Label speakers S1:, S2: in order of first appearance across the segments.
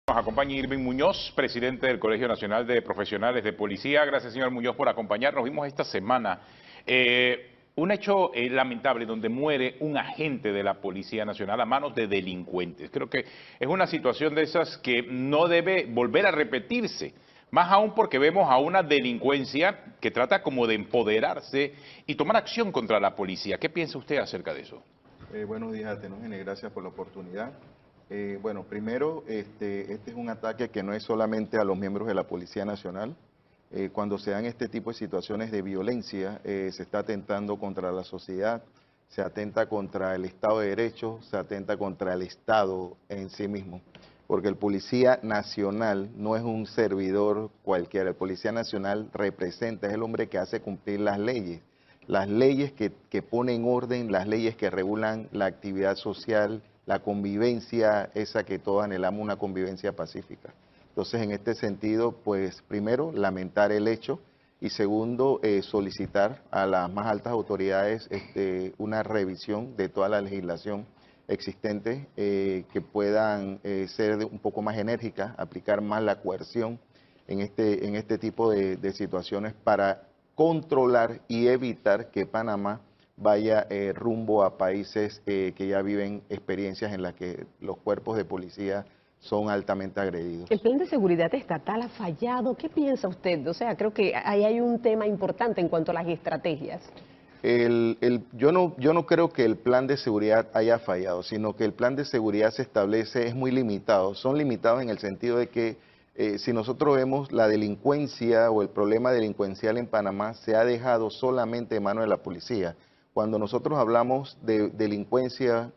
S1: Nos acompaña Irving Muñoz, presidente del Colegio Nacional de Profesionales de Policía. Gracias, señor Muñoz, por acompañarnos. Vimos esta semana un hecho lamentable donde muere un agente de la Policía Nacional a manos de delincuentes. Creo que es una situación de esas que no debe volver a repetirse. Más aún porque vemos a una delincuencia que trata como de empoderarse y tomar acción contra la policía. ¿Qué piensa usted acerca de eso?
S2: Buenos días, Atenógenes, gracias por la oportunidad. Bueno, primero, este es un ataque que no es solamente a los miembros de la Policía Nacional. Cuando se dan este tipo de situaciones de violencia, se está atentando contra la sociedad, se atenta contra el Estado de Derecho, se atenta contra el Estado en sí mismo. Porque el Policía Nacional no es un servidor cualquiera, el Policía Nacional representa, es el hombre que hace cumplir las leyes que ponen orden, las leyes que regulan la actividad social, la convivencia, esa que todos anhelamos, una convivencia pacífica. Entonces, en este sentido, pues primero, lamentar el hecho y segundo, solicitar a las más altas autoridades una revisión de toda la legislación existente, que puedan ser un poco más enérgicas, aplicar más la coerción en este tipo de situaciones para controlar y evitar que Panamá vaya rumbo a países que ya viven experiencias en las que los cuerpos de policía son altamente agredidos.
S3: El plan de seguridad estatal ha fallado. ¿Qué piensa usted? O sea, creo que ahí hay un tema importante en cuanto a las estrategias.
S2: Yo no creo que el plan de seguridad haya fallado, sino que el plan de seguridad se establece, es muy limitado. Son limitados en el sentido de que si nosotros vemos la delincuencia o el problema delincuencial en Panamá se ha dejado solamente en manos de la policía. Cuando nosotros hablamos de delincuencia,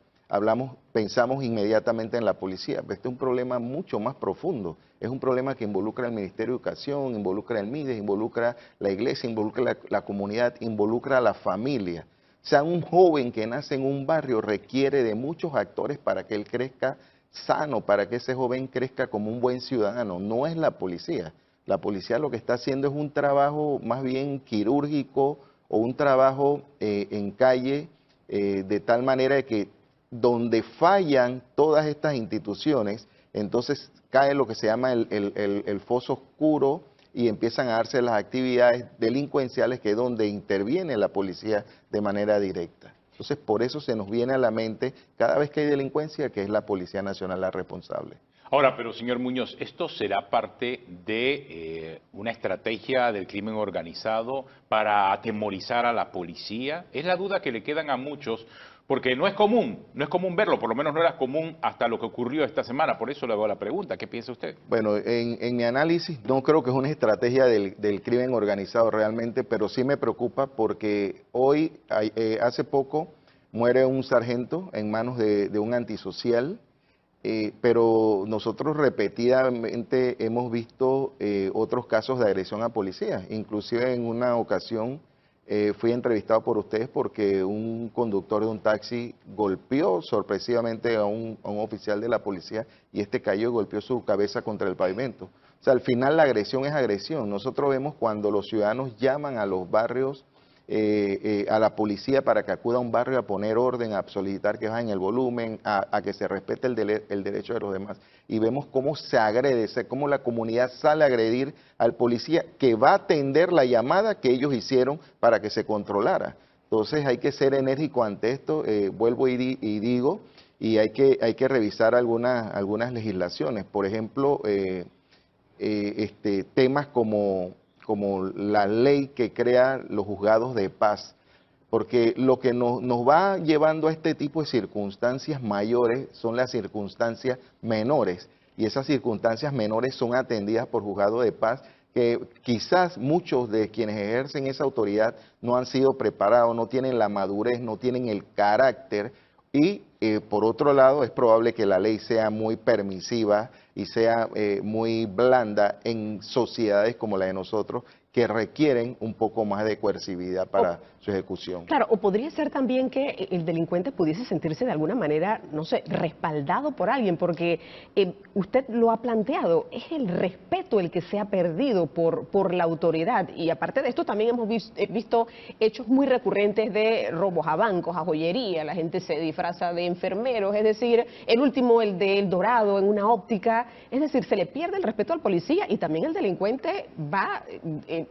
S2: pensamos inmediatamente en la policía. Pero este es un problema mucho más profundo. Es un problema que involucra al Ministerio de Educación, involucra al MIDES, involucra la iglesia, involucra la comunidad, involucra a la familia. O sea, un joven que nace en un barrio requiere de muchos actores para que él crezca sano, para que ese joven crezca como un buen ciudadano. No es la policía. La policía lo que está haciendo es un trabajo más bien quirúrgico o un trabajo en calle, de tal manera de que donde fallan todas estas instituciones, entonces cae lo que se llama el foso oscuro y empiezan a darse las actividades delincuenciales, que es donde interviene la policía de manera directa. Entonces, por eso se nos viene a la mente cada vez que hay delincuencia que es la Policía Nacional la responsable.
S1: Ahora, pero señor Muñoz, ¿esto será parte de una estrategia del crimen organizado para atemorizar a la policía? Es la duda que le quedan a muchos, porque no es común verlo, por lo menos no era común hasta lo que ocurrió esta semana. Por eso le hago la pregunta, ¿qué piensa usted?
S2: Bueno, en mi análisis no creo que es una estrategia del crimen organizado realmente, pero sí me preocupa porque hoy, hace poco, muere un sargento en manos de un antisocial. Pero nosotros repetidamente hemos visto otros casos de agresión a policías. Inclusive en una ocasión fui entrevistado por ustedes porque un conductor de un taxi golpeó sorpresivamente a un oficial de la policía y este cayó y golpeó su cabeza contra el pavimento. O sea, al final la agresión es agresión. Nosotros vemos cuando los ciudadanos llaman a los barrios, a la policía para que acuda a un barrio a poner orden, a solicitar que bajen el volumen, a que se respete el derecho de los demás. Y vemos cómo se agrede, cómo la comunidad sale a agredir al policía que va a atender la llamada que ellos hicieron para que se controlara. Entonces hay que ser enérgico ante esto, vuelvo y digo, y hay que revisar algunas legislaciones. Por ejemplo, temas como la ley que crea los juzgados de paz, porque lo que nos va llevando a este tipo de circunstancias mayores son las circunstancias menores, y esas circunstancias menores son atendidas por juzgados de paz, que quizás muchos de quienes ejercen esa autoridad no han sido preparados, no tienen la madurez, no tienen el carácter. Y por otro lado, es probable que la ley sea muy permisiva y sea muy blanda en sociedades como la de nosotros, que requieren un poco más de coercividad para su ejecución.
S3: Claro, o podría ser también que el delincuente pudiese sentirse de alguna manera, no sé, respaldado por alguien, porque usted lo ha planteado, es el respeto el que se ha perdido por la autoridad. Y aparte de esto, también hemos visto hechos muy recurrentes de robos a bancos, a joyería, la gente se disfraza de enfermeros, es decir, el último, el de El Dorado, en una óptica, es decir, se le pierde el respeto al policía y también el delincuente va,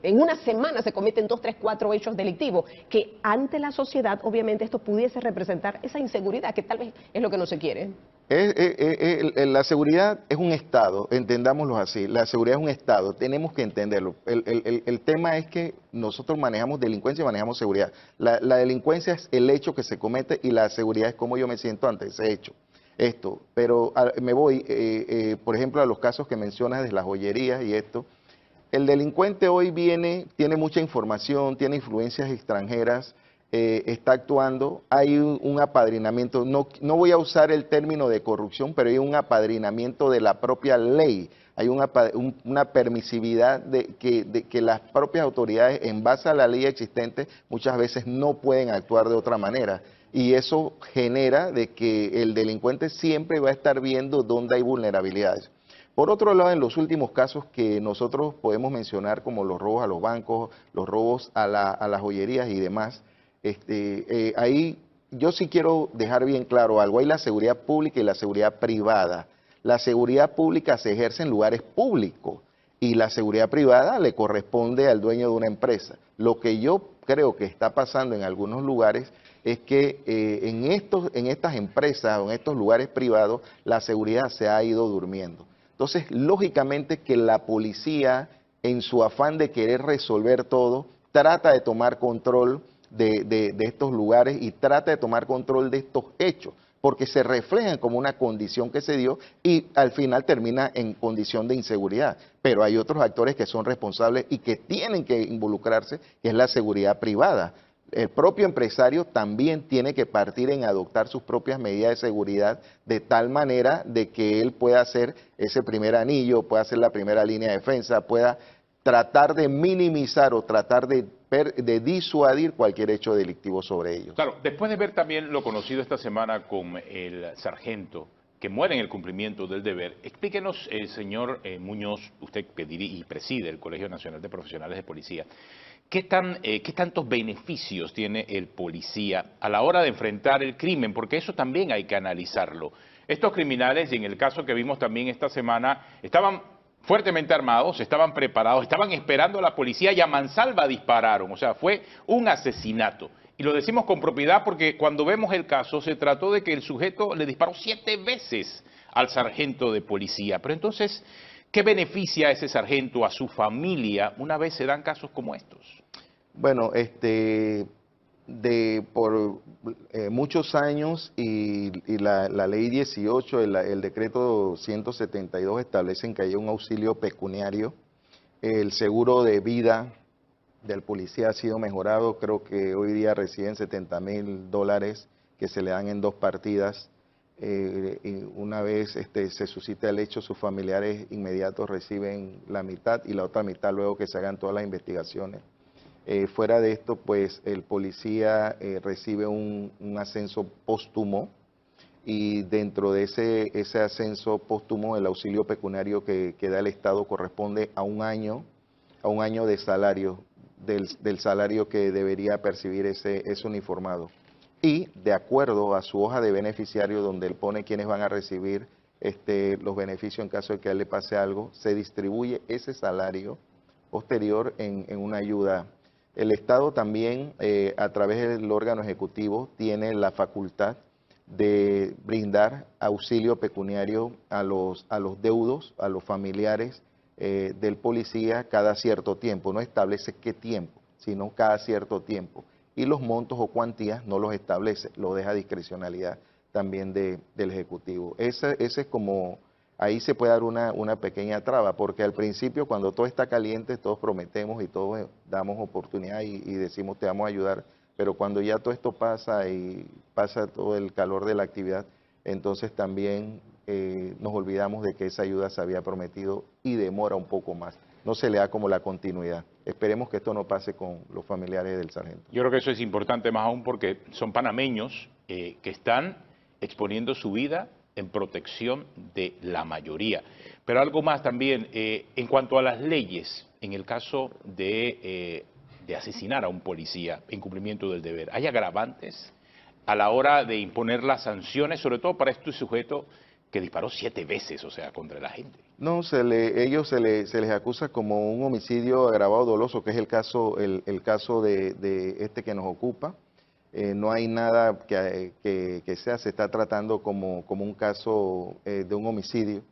S3: en una semana se cometen 2, 3, 4 hechos delictivos, que ante la sociedad obviamente esto pudiese representar esa inseguridad que tal vez es lo que no se quiere.
S2: La seguridad es un estado, entendámoslo así, la seguridad es un estado, tenemos que entenderlo. El tema es que nosotros manejamos delincuencia y manejamos seguridad. La delincuencia es el hecho que se comete y la seguridad es cómo yo me siento ante ese hecho. Pero me voy, por ejemplo, a los casos que mencionas de las joyerías y esto. El delincuente hoy tiene mucha información, tiene influencias extranjeras, está actuando, hay un apadrinamiento, no voy a usar el término de corrupción, pero hay un apadrinamiento de la propia ley, hay una permisividad de que las propias autoridades, en base a la ley existente, muchas veces no pueden actuar de otra manera. Y eso genera de que el delincuente siempre va a estar viendo dónde hay vulnerabilidades. Por otro lado, en los últimos casos que nosotros podemos mencionar, como los robos a los bancos, los robos a las joyerías y demás, ahí yo sí quiero dejar bien claro algo. Hay la seguridad pública y la seguridad privada. La seguridad pública se ejerce en lugares públicos y la seguridad privada le corresponde al dueño de una empresa. Lo que yo creo que está pasando en algunos lugares es que en estas empresas o en estos lugares privados la seguridad se ha ido durmiendo. Entonces, lógicamente que la policía, en su afán de querer resolver todo, trata de tomar control de estos lugares y trata de tomar control de estos hechos, porque se reflejan como una condición que se dio y al final termina en condición de inseguridad. Pero hay otros actores que son responsables y que tienen que involucrarse, que es la seguridad privada. El propio empresario también tiene que partir en adoptar sus propias medidas de seguridad de tal manera de que él pueda hacer ese primer anillo, pueda hacer la primera línea de defensa, pueda tratar de minimizar o tratar de disuadir cualquier hecho delictivo sobre ellos.
S1: Claro, después de ver también lo conocido esta semana con el sargento que muere en el cumplimiento del deber, explíquenos, señor Muñoz, usted que dirige y preside el Colegio Nacional de Profesionales de Policía, ¿qué tantos beneficios tiene el policía a la hora de enfrentar el crimen? Porque eso también hay que analizarlo. Estos criminales, y en el caso que vimos también esta semana, estaban fuertemente armados, estaban preparados, estaban esperando a la policía y a mansalva dispararon. O sea, fue un asesinato. Y lo decimos con propiedad porque cuando vemos el caso se trató de que el sujeto le disparó 7 veces al sargento de policía. Pero entonces, ¿qué beneficia a ese sargento, a su familia, una vez se dan casos como estos?
S2: Bueno, por muchos años y la ley 18, el decreto 172 establecen que hay un auxilio pecuniario. El seguro de vida del policía ha sido mejorado, creo que hoy día reciben $70,000 que se le dan en 2 partidas. Y una vez se suscita el hecho, sus familiares inmediatos reciben la mitad y la otra mitad luego que se hagan todas las investigaciones. Fuera de esto, pues el policía recibe un ascenso póstumo y dentro de ese ascenso póstumo el auxilio pecuniario que da el Estado corresponde a un año de salario, del salario que debería percibir ese uniformado. Y de acuerdo a su hoja de beneficiario donde él pone quiénes van a recibir los beneficios en caso de que a él le pase algo, se distribuye ese salario posterior en una ayuda. El Estado también, a través del órgano ejecutivo, tiene la facultad de brindar auxilio pecuniario a los deudos, a los familiares del policía cada cierto tiempo. No establece qué tiempo, sino cada cierto tiempo. Y los montos o cuantías no los establece, lo deja a discrecionalidad también del Ejecutivo. Ese es como, ahí se puede dar una pequeña traba, porque al principio cuando todo está caliente, todos prometemos y todos damos oportunidad y decimos te vamos a ayudar, pero cuando ya todo esto pasa y pasa todo el calor de la actividad, entonces también nos olvidamos de que esa ayuda se había prometido y demora un poco más. no se le da como la continuidad. Esperemos que esto no pase con los familiares del sargento.
S1: Yo creo que eso es importante más aún porque son panameños que están exponiendo su vida en protección de la mayoría. Pero algo más también, en cuanto a las leyes, en el caso de asesinar a un policía en cumplimiento del deber, ¿hay agravantes a la hora de imponer las sanciones, sobre todo para este sujeto que disparó 7 veces, o sea, contra la gente?
S2: No, ellos se les acusa como un homicidio agravado doloso, que es el caso de este que nos ocupa. No hay nada que se está tratando como un caso de un homicidio.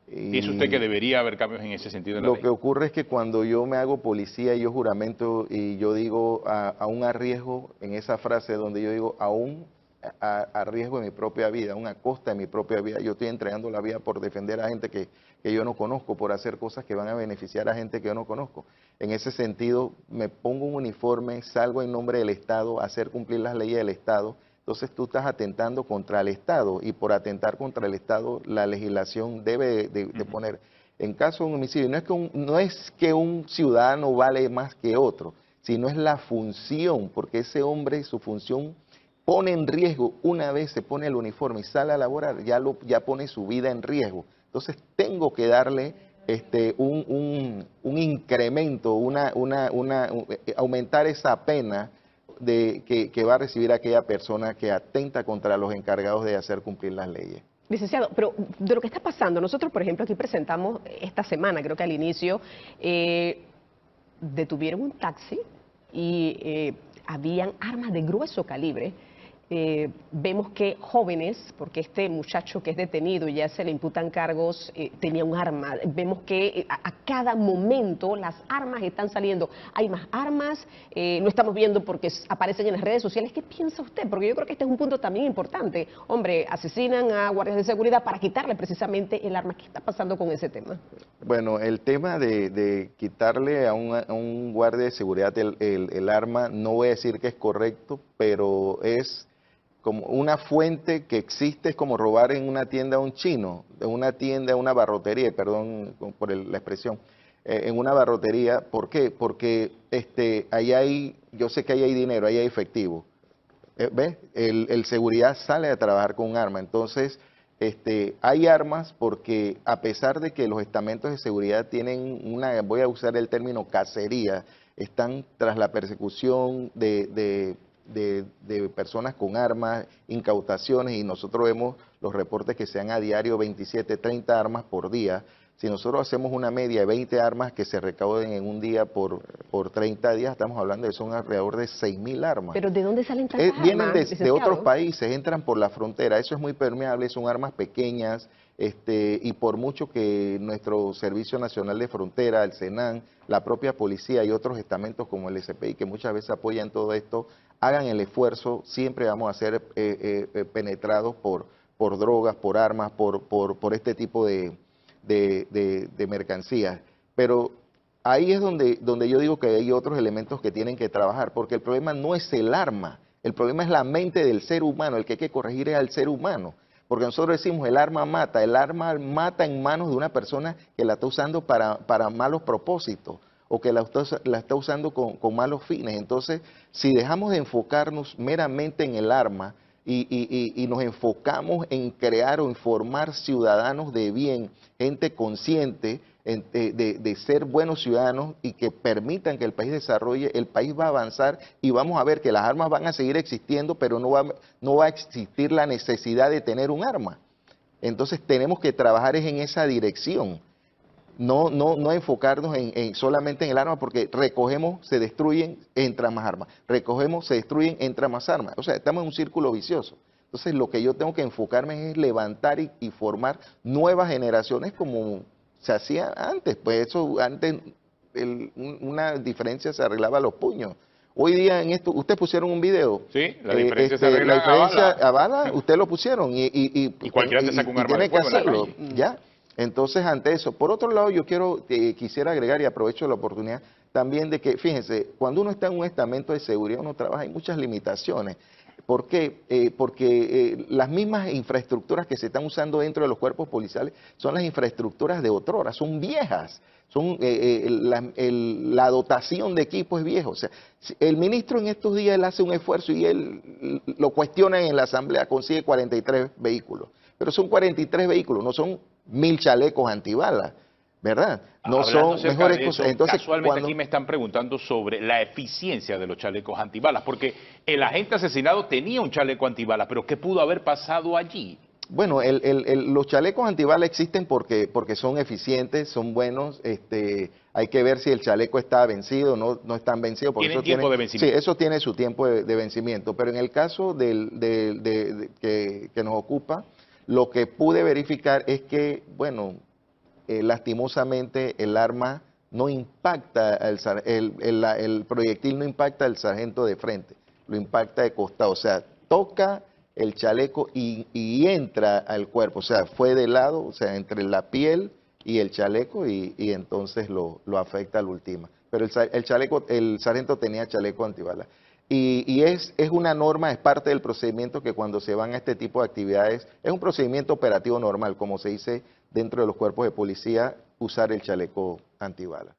S1: ¿Piensa usted que debería haber cambios en ese sentido en la
S2: Lo
S1: ley?
S2: que ocurre es que cuando yo me hago policía y yo juramento y yo digo aún a riesgo, en esa frase donde yo digo aún a riesgo de mi propia vida, aún a costa de mi propia vida, yo estoy entregando la vida por defender a gente que yo no conozco, por hacer cosas que van a beneficiar a gente que yo no conozco. En ese sentido, me pongo un uniforme, salgo en nombre del Estado a hacer cumplir las leyes del Estado. Entonces tú estás atentando contra el Estado y por atentar contra el Estado la legislación debe de poner, en caso de un homicidio, no es que un ciudadano vale más que otro, sino es la función, porque ese hombre, su función pone en riesgo, una vez se pone el uniforme y sale a laborar, ya pone su vida en riesgo. Entonces tengo que darle un incremento, aumentar esa pena que va a recibir aquella persona que atenta contra los encargados de hacer cumplir las leyes.
S3: Licenciado, pero de lo que está pasando, nosotros, por ejemplo, aquí presentamos esta semana, creo que al inicio, detuvieron un taxi y habían armas de grueso calibre. Vemos que jóvenes, porque este muchacho que es detenido ya se le imputan cargos, tenía un arma. Vemos que a cada momento las armas están saliendo. Hay más armas, lo estamos viendo porque aparecen en las redes sociales. ¿Qué piensa usted? Porque yo creo que este es un punto también importante. Hombre, asesinan a guardias de seguridad para quitarle precisamente el arma. ¿Qué está pasando con ese tema?
S2: Bueno, el tema de quitarle a un guardia de seguridad el arma, no voy a decir que es correcto, pero es como una fuente que existe, es como robar en una tienda a un chino, en una tienda, una barrotería, perdón por la expresión, en una barrotería. ¿Por qué? Porque yo sé que ahí hay dinero, ahí hay efectivo. ¿Ves? El seguridad sale a trabajar con un arma. Entonces, hay armas porque a pesar de que los estamentos de seguridad tienen voy a usar el término cacería, están tras la persecución de personas con armas, incautaciones, y nosotros vemos los reportes que se dan a diario 27, 30 armas por día. Si nosotros hacemos una media de 20 armas que se recauden en un día por 30 días, estamos hablando de son alrededor de 6.000 armas.
S3: ¿Pero de dónde salen tantas armas?
S2: Vienen de otros países, entran por la frontera, eso es muy permeable, son armas pequeñas, y por mucho que nuestro Servicio Nacional de Frontera, el SENAN, la propia policía y otros estamentos como el SPI, que muchas veces apoyan todo esto, hagan el esfuerzo, siempre vamos a ser penetrados por drogas, por armas, por este tipo de mercancías. Pero ahí es donde yo digo que hay otros elementos que tienen que trabajar, porque el problema no es el arma, el problema es la mente del ser humano, el que hay que corregir es al ser humano. Porque nosotros decimos el arma mata en manos de una persona que la está usando para malos propósitos o que la está usando con malos fines. Entonces, si dejamos de enfocarnos meramente en el arma y nos enfocamos en crear o en formar ciudadanos de bien, gente consciente de ser buenos ciudadanos y que permitan que el país desarrolle, el país va a avanzar y vamos a ver que las armas van a seguir existiendo, pero no va a existir la necesidad de tener un arma. Entonces tenemos que trabajar en esa dirección, no enfocarnos solamente en el arma, porque recogemos, se destruyen, entran más armas, recogemos, se destruyen, entran más armas. O sea, estamos en un círculo vicioso. Entonces lo que yo tengo que enfocarme es levantar y formar nuevas generaciones como se hacía antes. Pues eso antes una diferencia se arreglaba a los puños. Hoy día en esto, ustedes pusieron un video.
S1: Sí, la diferencia se arregla
S2: a bala, ustedes lo pusieron y
S1: cualquiera te saca un arma de
S2: tiene que
S1: fuego en la
S2: hacerlo,
S1: calle.
S2: ¿ya? Entonces, ante eso, por otro lado, yo quisiera agregar y aprovecho la oportunidad también de que, fíjense, cuando uno está en un estamento de seguridad, uno trabaja, hay muchas limitaciones. ¿Por qué? Porque las mismas infraestructuras que se están usando dentro de los cuerpos policiales son las infraestructuras de otrora, son viejas, son la dotación de equipo es viejo. O sea, el ministro en estos días él hace un esfuerzo y él lo cuestiona en la asamblea, consigue 43 vehículos, pero son 43 vehículos, no son 1000 chalecos antibalas, ¿verdad? No
S1: Hablando
S2: son
S1: acerca
S2: mejores
S1: de eso,
S2: cosas. Entonces,
S1: casualmente aquí me están preguntando sobre la eficiencia de los chalecos antibalas, porque el agente asesinado tenía un chaleco antibalas, pero ¿qué pudo haber pasado allí?
S2: bueno, los chalecos antibalas existen porque son eficientes, son buenos. Hay que ver si el chaleco está vencido o no están vencidos. Porque
S1: Tienen
S2: eso
S1: tiempo de
S2: sí,
S1: vencimiento.
S2: eso tiene su tiempo de vencimiento. Pero en el caso que nos ocupa, lo que pude verificar es que, bueno, lastimosamente el arma no impacta, el proyectil no impacta al sargento de frente, lo impacta de costado, o sea, toca el chaleco y entra al cuerpo, o sea, fue de lado, o sea, entre la piel y el chaleco y entonces lo afecta al última. Pero el sargento tenía chaleco antibalas. Y es una norma, es parte del procedimiento que cuando se van a este tipo de actividades, es un procedimiento operativo normal, como se dice dentro de los cuerpos de policía, usar el chaleco antibalas.